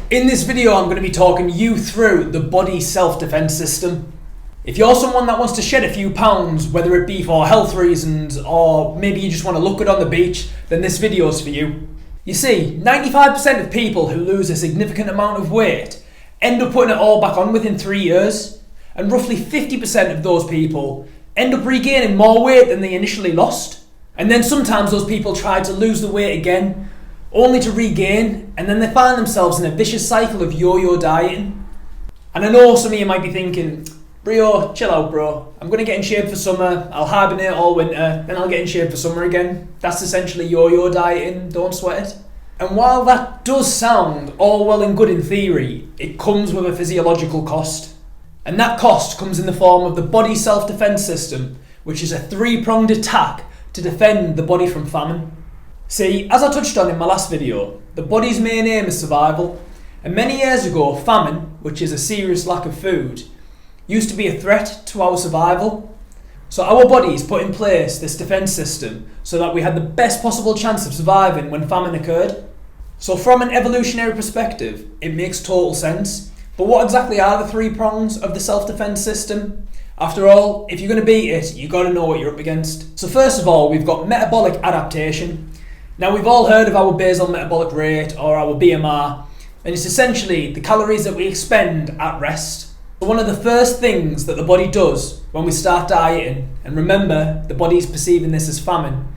In this video, I'm going to be talking you through the body self-defense system. If you're someone that wants to shed a few pounds, whether it be for health reasons or maybe you just want to look good on the beach, then this video is for you. You see, 95% of people who lose a significant amount of weight end up putting it all back on within 3 years, and roughly 50% of those people end up regaining more weight than they initially lost. And then sometimes those people try to lose the weight again, only to regain, and then they find themselves in a vicious cycle of yo-yo dieting. And I know some of you might be thinking, Brio, chill out bro, I'm going to get in shape for summer, I'll hibernate all winter, then I'll get in shape for summer again. That's essentially yo-yo dieting, don't sweat it. And while that does sound all well and good in theory, it comes with a physiological cost. And that cost comes in the form of the body self-defense system, which is a three-pronged attack to defend the body from famine. See, as I touched on in my last video, the body's main aim is survival, and many years ago famine, which is a serious lack of food, used to be a threat to our survival. So our bodies put in place this defense system so that we had the best possible chance of surviving when famine occurred. So from an evolutionary perspective, it makes total sense. But what exactly are the three prongs of the self-defense system? After all, if you're going to beat it, you've got to know what you're up against. So first of all, we've got metabolic adaptation. Now we've all heard of our basal metabolic rate, or our BMR, and it's essentially the calories that we expend at rest. So one of the first things that the body does when we start dieting, and remember the body's perceiving this as famine,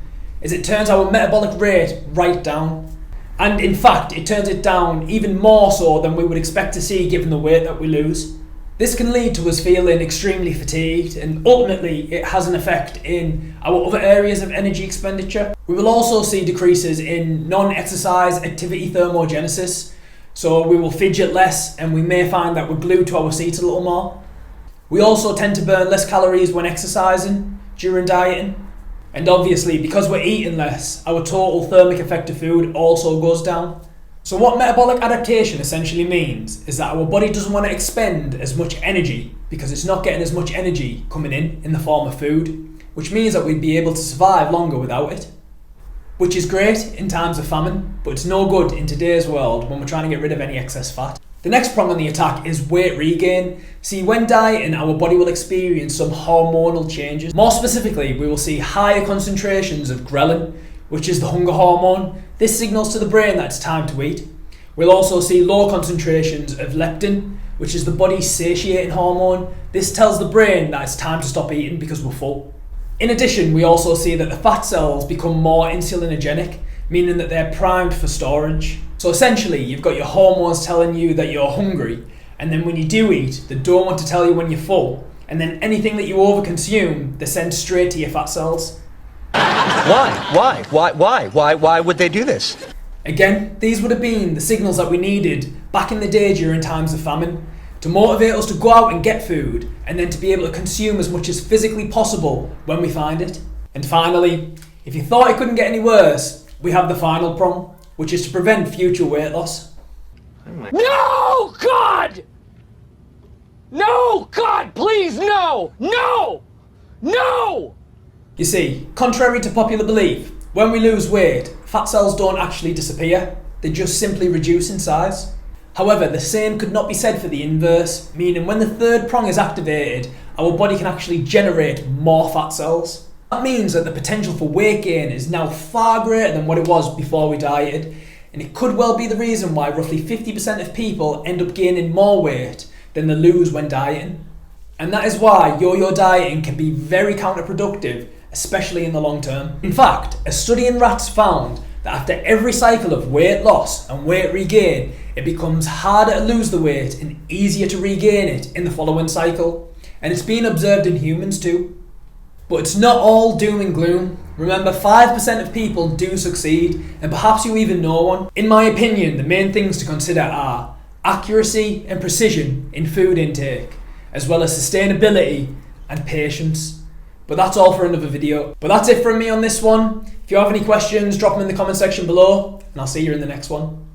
is it turns our metabolic rate right down. And in fact, it turns it down even more so than we would expect to see given the weight that we lose. This can lead to us feeling extremely fatigued, and ultimately it has an effect in our other areas of energy expenditure. We will also see decreases in non-exercise activity thermogenesis, so we will fidget less and we may find that we're glued to our seats a little more. We also tend to burn less calories when exercising during dieting, and obviously because we're eating less, our total thermic effect of food also goes down. So what metabolic adaptation essentially means is that our body doesn't want to expend as much energy because it's not getting as much energy coming in the form of food, which means that we'd be able to survive longer without it. Which is great in times of famine, but it's no good in today's world when we're trying to get rid of any excess fat. The next prong on the attack is weight regain. See, when dieting, our body will experience some hormonal changes. More specifically, we will see higher concentrations of ghrelin, which is the hunger hormone. This signals to the brain that it's time to eat. We'll also see low concentrations of leptin, which is the body's satiating hormone. This tells the brain that it's time to stop eating because we're full. In addition, we also see that the fat cells become more insulinogenic, meaning that they're primed for storage. So essentially, you've got your hormones telling you that you're hungry, and then when you do eat, they don't want to tell you when you're full, and then anything that you overconsume, they send straight to your fat cells. Why would they do this? Again, these would have been the signals that we needed back in the day during times of famine to motivate us to go out and get food and then to be able to consume as much as physically possible when we find it. And finally, if you thought it couldn't get any worse, we have the final prong, which is to prevent future weight loss. No, God! No, God, please, no! No! No! You see, contrary to popular belief, when we lose weight, fat cells don't actually disappear, they just simply reduce in size. However, the same could not be said for the inverse, meaning when the third prong is activated, our body can actually generate more fat cells. That means that the potential for weight gain is now far greater than what it was before we dieted, and it could well be the reason why roughly 50% of people end up gaining more weight than they lose when dieting. And that is why yo-yo dieting can be very counterproductive, especially in the long term. In fact, a study in rats found that after every cycle of weight loss and weight regain, it becomes harder to lose the weight and easier to regain it in the following cycle. And it's been observed in humans too. But it's not all doom and gloom. Remember, 5% of people do succeed, and perhaps you even know one. In my opinion, the main things to consider are accuracy and precision in food intake, as well as sustainability and patience. But that's all for another video. But that's it from me on this one. If you have any questions, drop them in the comment section below, and I'll see you in the next one.